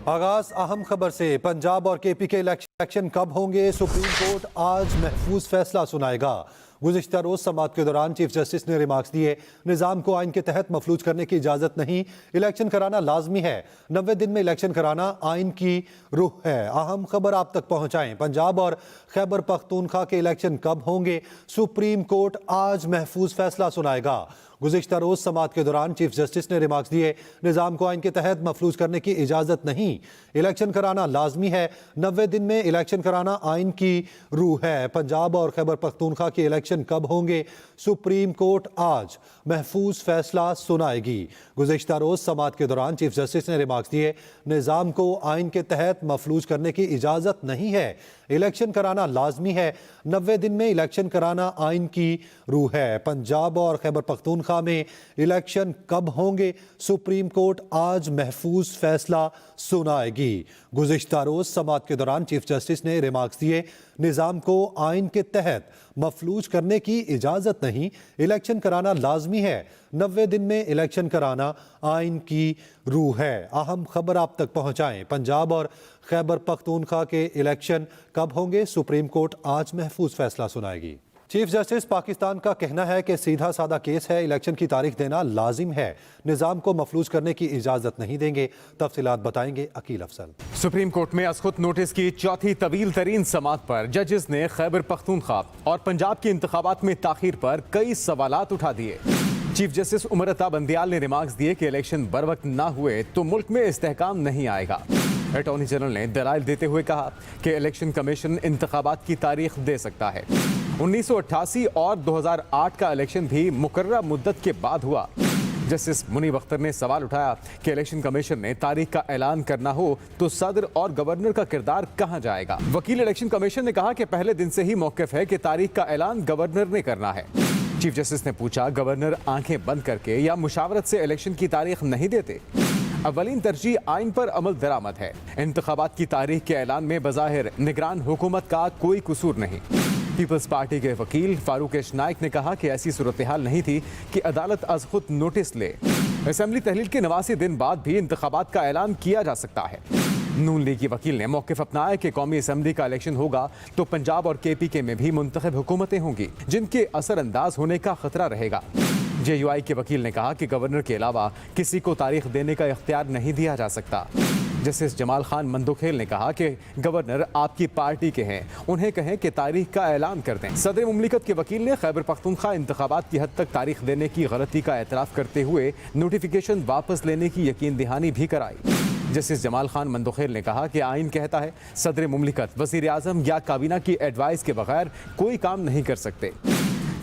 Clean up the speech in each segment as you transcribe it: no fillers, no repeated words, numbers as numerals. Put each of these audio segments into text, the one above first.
आगाज अहम खबर से। पंजाब और केपी के इलेक्शन कब होंगे, सुप्रीम कोर्ट आज महफूज फैसला सुनाएगा। गुज़िश्ता रोज समाअत के दौरान चीफ जस्टिस ने रिमार्क्स दिए, निज़ाम को आइन के तहत मफलूज करने की इजाज़त नहीं, इलेक्शन कराना लाजमी है, 90 दिन में इलेक्शन कराना आइन की रूह है। अहम खबर आप तक पहुँचाएं। पंजाब और खैबर पख्तूनख्वा के इलेक्शन कब होंगे, सुप्रीम कोर्ट आज महफूज फैसला सुनाएगा। गुज़िश्ता रोज समाअत के दौरान चीफ जस्टिस ने रिमार्क्स दिए, निज़ाम को आइन के तहत मफलूज करने की इजाज़त नहीं, इलेक्शन कराना लाजमी है, 90 दिन में इलेक्शन कराना आइन की रूह है। पंजाब और खैबर पख्तूनख्वा के इलेक्शन कब होंगे, सुप्रीम कोर्ट आज महफूज फैसला सुनाएगी। गुज़िश्ता रोज समाअत के दौरान चीफ जस्टिस ने रिमार्क्स दिए, निज़ाम को आइन के तहत मफलूज करने की इजाज़त नहीं है, इलेक्शन कराना लाजमी है, 90 दिन में इलेक्शन कराना आइन की रूह है। पंजाब और खैबर पख्तूनख्वा में इलेक्शन कब होंगे, सुप्रीम कोर्ट आज महफूज फैसला सुनाएगी। गुज़िश्ता रोज समाअत के दौरान चीफ जस्टिस ने रिमार्क्स दिए, निज़ाम को आइन के तहत मफलूज करने की इजाज़त नहीं, इलेक्शन कराना लाजमी है, 90 दिन में इलेक्शन कराना आइन की रूह है। अहम खबर आप तक पहुँचाएं। पंजाब और खैबर पख्तूनख्वा के इलेक्शन कब होंगे, सुप्रीम कोर्ट आज महफूज फैसला सुनाएगी। चीफ जस्टिस पाकिस्तान का कहना है कि सीधा साधा केस है, इलेक्शन की तारीख देना लाजिम है, निज़ाम को मफलूज करने की इजाज़त नहीं देंगे। तफसीलात बताएंगे अकील अफसल। सुप्रीम कोर्ट में असखुद नोटिस की चौथी तवील तरीन समाअत पर जजेस ने खैबर पख्तूनख्वा और पंजाब के इंतखाबात में ताखीर पर कई सवालात उठा दिए। चीफ जस्टिस उमर अता बंदियाल ने रिमार्क्स दिए कि इलेक्शन बर वक्त ना हुए तो मुल्क में इस्तेहकाम नहीं आएगा। अटॉर्नी जनरल ने दलाइल देते हुए कहा कि इलेक्शन कमीशन इंतखाबात की तारीख दे सकता है। 1988 और 2008 का इलेक्शन भी मुकर्रर मुद्दत के बाद हुआ। जस्टिस मुनीब अख्तर ने सवाल उठाया कि इलेक्शन कमीशन ने तारीख का ऐलान करना हो तो सदर और गवर्नर का किरदार कहां जाएगा। वकील इलेक्शन कमीशन ने कहा कि पहले दिन से ही मौक़िफ़ है कि तारीख का ऐलान गवर्नर ने करना है। चीफ जस्टिस ने पूछा, गवर्नर आंखें बंद करके या मुशावरत से इलेक्शन की तारीख नहीं देते? अवलीन तरजीह आइन पर अमल दरामद है। इंतखाबात की तारीख के ऐलान में बज़ाहिर निगरान हुकूमत का कोई कसूर नहीं। पीपल्स पार्टी के वकील फारूक नाइक ने कहा कि ऐसी सूरत हाल नहीं थी कि अदालत अज खुद नोटिस ले। असेंबली तहलील के 89 दिन बाद भी इंतखाबात का ऐलान किया जा सकता है। नून लीग की वकील ने मौक़िफ़ अपनाया कि कौमी असम्बली का इलेक्शन होगा तो पंजाब और केपी के में भी मुंतखब हुकूमतें होंगी जिनके असरअंदाज होने का खतरा रहेगा। JUI के वकील ने कहा कि गवर्नर के अलावा किसी को तारीख देने का इख्तियार नहीं दिया जा सकता। जस्टिस जमाल खान मंदोखेल ने कहा कि गवर्नर आपकी पार्टी के हैं, उन्हें कहें कि तारीख का ऐलान कर दें। सदर मुमलिकत के वकील ने खैबर पख्तूनख्वा इंतखाबात की हद तक तारीख देने की गलती का एतराफ़ करते हुए नोटिफिकेशन वापस लेने की यकीन दहानी भी कराई। जस्टिस जमाल खान मंदोखेल ने कहा कि आइन कहता है सदर मुमलिकत वज़ीर आज़म या काबीना की एडवाइस के बगैर कोई काम नहीं कर सकते।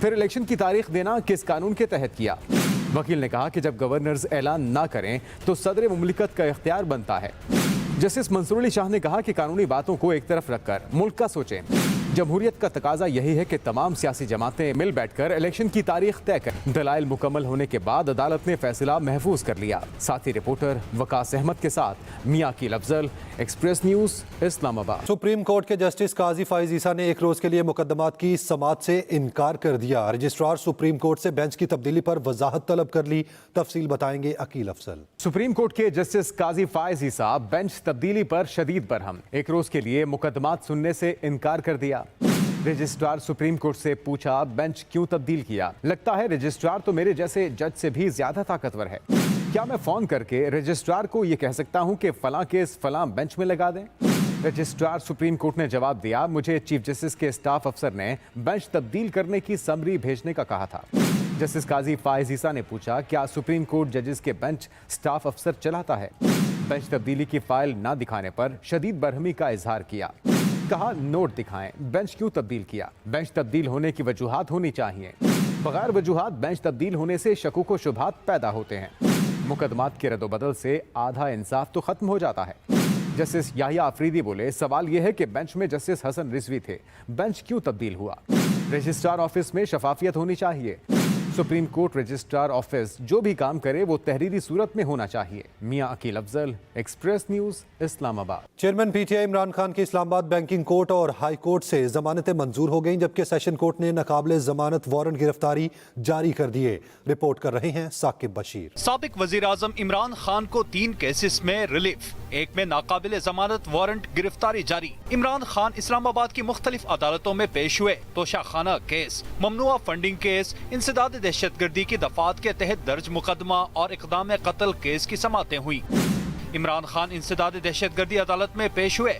फिर इलेक्शन की तारीख देना किस कानून के तहत किया? वकील ने कहा कि जब गवर्नर्स ऐलान ना करें तो सदर मुमलिकत का इख्तियार बनता है। जस्टिस मंसूर अली शाह ने कहा कि कानूनी बातों को एक तरफ रखकर मुल्क का सोचें। जमहूरियत का तकाजा यही है कि तमाम सियासी जमातें मिल बैठकर इलेक्शन की तारीख तय करें। दलाइल मुकम्मल होने के बाद अदालत ने फैसला महफूज कर लिया। साथी रिपोर्टर वकास अहमद के साथ Mian Aqeel Afzal, express news, Islamabad. Supreme court के जस्टिस काजी फाइज ईसा ने एक रोज के लिए मुकदमात की समाअत से इनकार कर दिया। रजिस्ट्रार सुप्रीम कोर्ट से बेंच की तब्दीली पर वजाहत तलब कर ली। तफसील बताएंगे अकील अफजल। सुप्रीम कोर्ट के जस्टिस काजी फाइज ईसा बेंच तब्दीली पर शदीद बरहम, एक रोज के लिए मुकदमात सुनने से इनकार कर दिया। रजिस्ट्रार सुप्रीम कोर्ट से पूछा, बेंच क्यों तब्दील किया? लगता है रजिस्ट्रार तो मेरे जैसे जज से भी ज्यादा ताकतवर है। क्या मैं फोन करके रजिस्ट्रार को यह कह सकता हूं कि फलां केस फलां बेंच में लगा दें? रजिस्ट्रार सुप्रीम कोर्ट ने जवाब दिया, मुझे चीफ जस्टिस के स्टाफ अफसर ने बेंच तब्दील करने की समरी भेजने का कहा था। जस्टिस काजी फाइज ईसा ने पूछा, क्या सुप्रीम कोर्ट जजेस के बेंच स्टाफ अफसर चलाता है? बेंच तब्दीली की फाइल ना दिखाने पर शदीद बरहमी का इजहार किया। कहा, नोट दिखाएं, बेंच क्यों तब्दील किया? बेंच तब्दील होने की वजूहात होनी चाहिए। बगैर वजूहात बेंच तब्दील होने से शकूक व शुबहात पैदा होते हैं। मुकदमात के रद्दोबदल से आधा इंसाफ तो खत्म हो जाता है। जस्टिस याहिया अफरीदी बोले, सवाल यह है कि बेंच में जस्टिस हसन रिजवी थे, बेंच क्यों तब्दील हुआ? रजिस्ट्रार ऑफिस में शफाफियत होनी चाहिए। सुप्रीम कोर्ट रजिस्ट्रार ऑफिस जो भी काम करे वो तहरीरी सूरत में होना चाहिए। Mian Aqeel Afzal, express news, Islamabad. Chairman PTI Imran Khan की इस्लामाबाद बैंकिंग कोर्ट और हाई कोर्ट से जमानतें मंजूर हो गईं, जबकि सेशन कोर्ट ने नाकाबिले जमानत वारंट गिरफ्तारी जारी कर दिए। रिपोर्ट कर रहे हैं साकिब बशीर। साबिक वजीर आजम इमरान खान को 3 केसेस में रिलीफ, एक में नाकाबिले जमानत वारंट गिरफ्तारी जारी। इमरान खान इस्लामाबाद की मुख्तलिफ अदालतों में पेश हुए। तोशाखाना केस, ममनुआ फंडिंग केस, इंसदाद दहशतगर्दी की दफात के तहत दर्ज मुकदमा और इक़दाम कत्ल केस की समातें हुई। इमरान खान इंसदाद दहशतगर्दी अदालत में पेश हुए,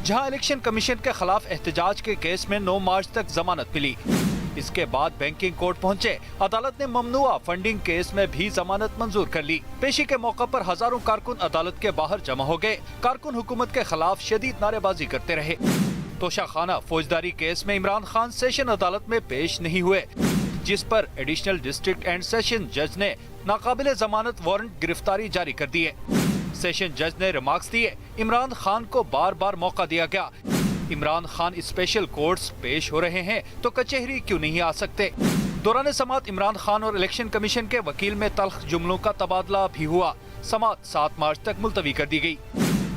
जहां इलेक्शन कमीशन के खिलाफ एहतजाज के केस में 9 मार्च तक जमानत मिली। इसके बाद बैंकिंग कोर्ट पहुंचे। अदालत ने ममनुआ फंडिंग केस में भी जमानत मंजूर कर ली। पेशी के मौके पर हजारों कारकुन अदालत के बाहर जमा हो गए। कारकुन हुकूमत के खिलाफ शदीद नारेबाजी करते रहे। तोशाखाना फौजदारी केस में इमरान खान सेशन अदालत में पेश नहीं हुए, जिस पर एडिशनल डिस्ट्रिक्ट एंड सेशन जज ने नाकाबिले जमानत वारंट गिरफ्तारी जारी कर दिए। सेशन जज ने रिमार्क्स दिए, इमरान खान को बार बार मौका दिया गया। इमरान खान स्पेशल कोर्ट्स पेश हो रहे हैं तो कचहरी क्यों नहीं आ सकते। दौरान समात इमरान खान और इलेक्शन कमीशन के वकील में तल्ख जुमलों का तबादला भी हुआ। समात 7 मार्च तक मुलतवी कर दी गई।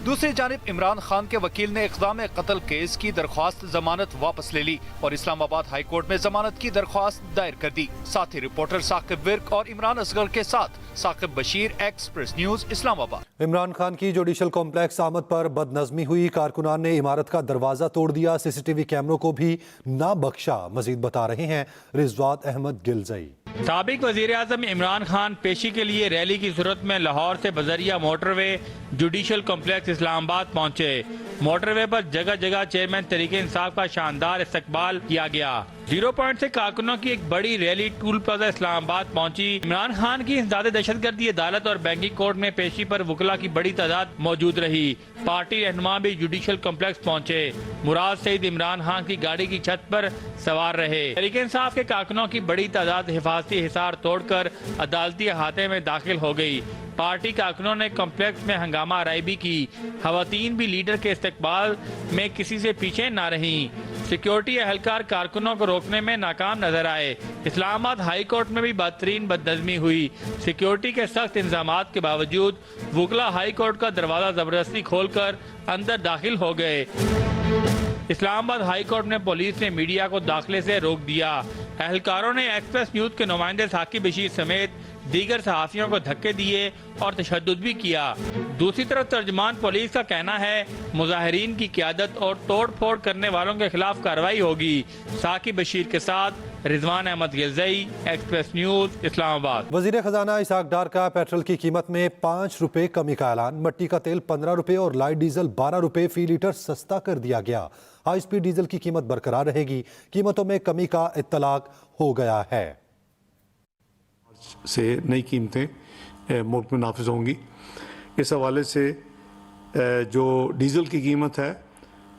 दूसरी जानिब इमरान खान के वकील ने इक़दाम कत्ल केस की दरख्वास्त जमानत वापस ले ली और इस्लामाबाद हाई कोर्ट में जमानत की दरख्वास्त दायर कर दी। साथ ही रिपोर्टर साकिब विर्क और इमरान असगर के साथ साकिब बशीर, एक्सप्रेस न्यूज, इस्लामाबाद। इमरान खान की जुडिशल कॉम्प्लेक्स आमद पर बदनज़मी हुई। कारकुनान ने इमारत का दरवाजा तोड़ दिया, सीसीटीवी कैमरों को भी ना बख्शा। मजीद बता रहे हैं रिजवात अहमद गिलजई। साबिक वजीर आजम इमरान खान पेशी के लिए रैली की सूरत में लाहौर से बजरिया मोटरवे जुडिशल कॉम्प्लेक्स इस्लामाबाद पहुंचे। मोटरवे पर जगह जगह चेयरमैन तरीके इंसाफ का शानदार इस्तकबाल किया गया। 0 पॉइंट से कारकुनों की एक बड़ी रैली टूल प्लाजा इस्लामाबाद पहुंची। इमरान खान की इंसदाद दहशतगर्दी अदालत और बैंकिंग कोर्ट में पेशी पर वकला की बड़ी तादाद मौजूद रही। पार्टी रहनुमा भी जुडिशल कॉम्प्लेक्स पहुंचे। मुराद सईद इमरान खान की गाड़ी की छत पर सवार रहे। तरीके इंसाफ के कारकुनों की बड़ी तादाद हिफाजती हिसार तोड़कर अदालती अहाते में दाखिल हो गई। पार्टी कारकुनों ने कॉम्प्लेक्स में हंगामा आराई भी की। खवातीन भी लीडर के इस्तकबाल में किसी से पीछे न रही। सिक्योरिटी एहलकार कारकुनों को रोकने में नाकाम नजर आए। इस्लामाबाद हाई कोर्ट में भी बदतरीन बदनज़मी हुई। सिक्योरिटी के सख्त इंतजामात के बावजूद वकला हाई कोर्ट का दरवाजा जबरदस्ती खोलकर अंदर दाखिल हो गए। इस्लामाबाद हाई कोर्ट में पुलिस ने मीडिया को दाखिले से रोक दिया। एहलकारों ने एक्सप्रेस न्यूज के नुमाइंदे साकिब बशीर समेत दीगर सहाफियों को धक्के दिए और तशद्दुद भी किया। दूसरी तरफ तर्जमान पुलिस का कहना है मुजाहिरीन की क़यादत और तोड़ फोड़ करने वालों के खिलाफ कार्रवाई होगी। साकिब बशीर के साथ रिजवान अहमद गिलजई, एक्सप्रेस न्यूज, इस्लामाबाद। वजीर खजाना इसाक डार का पेट्रोल की कीमत में 5 रुपए कमी का ऐलान। मट्टी का तेल 15 रुपए और लाइट डीजल 12 रुपए फी लीटर सस्ता कर दिया गया। हाई स्पीड डीजल की कीमत बरकरार रहेगी। कीमतों में कमी का इत्तलाक हो गया है। से नई कीमतें मुल्क में नाफिज होंगी। इस हवाले से जो डीज़ल की कीमत है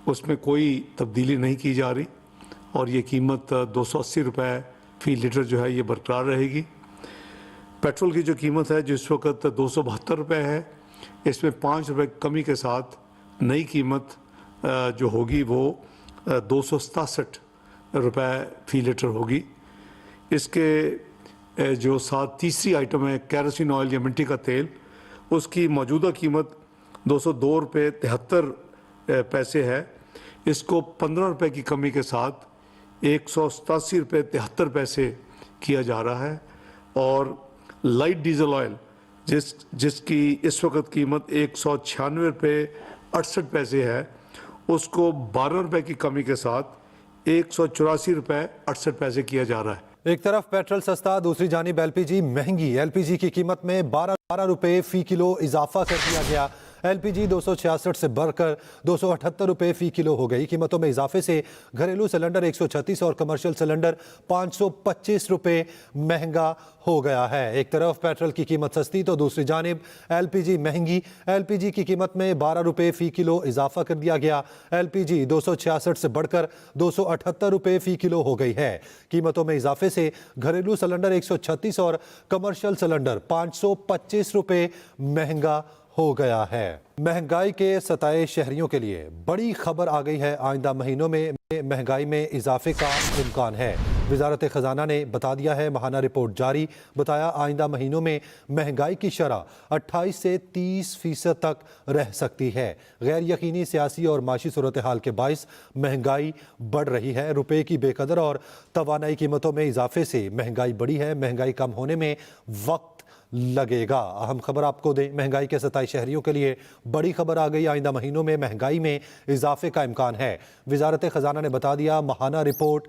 उसमें कोई तब्दीली नहीं की जा रही और ये कीमत 280 रुपये फ़ी लीटर जो है ये बरकरार रहेगी। पेट्रोल की जो कीमत है जो इस वक्त 272 रुपये है, इसमें 5 रुपये कमी के साथ नई कीमत जो होगी वो 267 रुपये फ़ी लीटर होगी। इसके जो साथ तीसरी आइटम है केरोसिन ऑयल या मिट्टी का तेल, उसकी मौजूदा कीमत 202 रुपये 73 पैसे है। इसको 15 रुपये की कमी के साथ 187 रुपये 73 पैसे किया जा रहा है। और लाइट डीजल ऑयल जिसकी इस वक्त कीमत 196 रुपये 68 पैसे है, उसको 12 रुपये की कमी के साथ 184 रुपये 68 पैसे किया जा रहा है। एक तरफ पेट्रोल सस्ता, दूसरी जानिब एलपीजी महंगी। एलपीजी की कीमत में 12 रुपए फी किलो इजाफा कर दिया गया। एलपीजी 266 से बढ़कर 278 रुपए फी किलो हो गई। कीमतों में इजाफे से घरेलू सिलेंडर 136 और कमर्शियल सिलेंडर 525 रुपए महंगा हो गया है। एक तरफ पेट्रोल की कीमत सस्ती तो दूसरी जानिब एलपीजी महंगी। एलपीजी की कीमत में 12 रुपए फी किलो इजाफा कर दिया गया। एलपीजी 266 से बढ़कर 278 रुपए फी किलो हो गई है। कीमतों में इजाफे से घरेलू सिलेंडर 136 और कमर्शियल सिलेंडर 525 रुपए महंगा हो गया है। महंगाई के सताए शहरियों के लिए बड़ी खबर आ गई है। आइंदा महीनों में महंगाई में इजाफे का इम्कान है। वजारत खजाना ने बता दिया है, माहाना रिपोर्ट जारी, बताया आइंदा महीनों में महंगाई की शरह 28 से 30% तक रह सकती है। गैर यकीनी सियासी और माशी सूरत हाल के बाइस महंगाई बढ़ रही है। रुपए की बेकदर और तवानाई कीमतों में इजाफे से महंगाई बढ़ी है। महंगाई कम होने में वक्त लगेगा। अहम खबर आपको दें, महंगाई के 27 शहरियों के लिए बड़ी खबर आ गई। आइंदा महीनों में महंगाई में इजाफे का इम्कान है। वजारत खजाना ने बता दिया, माहाना रिपोर्ट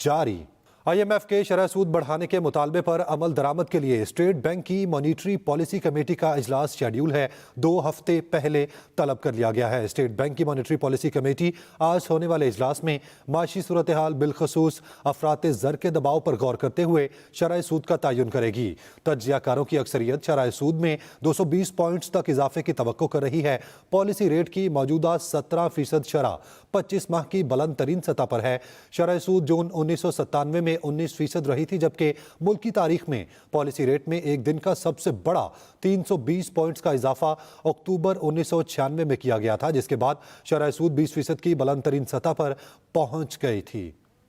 जारी। IMF के शरह सूद बढ़ाने के मुतालबे पर अमल दरामद के लिए स्टेट बैंक की मॉनिटरी पॉलिसी कमेटी का इजलास शेड्यूल है। 2 हफ्ते पहले तलब कर लिया गया है। स्टेट बैंक की मॉनिटरी पॉलिसी कमेटी आज होने वाले इजलास में माशी सूरत हाल बिलखसूस अफरात ज़र के दबाव पर गौर करते हुए शरह सूद का तयन करेगी। तज्जियाकारों की अक्सरियत शरह सूद में 220 पॉइंट्स तक इजाफे की तवक्को कर रही है। पॉलिसी रेट की मौजूदा 17% शरह 25 माह की बुलंद तरीन सतह पर है। शरह सूद जून 1997 में 19% रही थी, जबकि मुल्क की तारीख में पॉलिसी रेट में एक दिन का सबसे बड़ा 320 पॉइंट्स का इजाफा अक्टूबर 1996 में किया गया था, जिसके बाद शरह सूद 20% की बुलंद तरीन सतह पर पहुंच गई थी।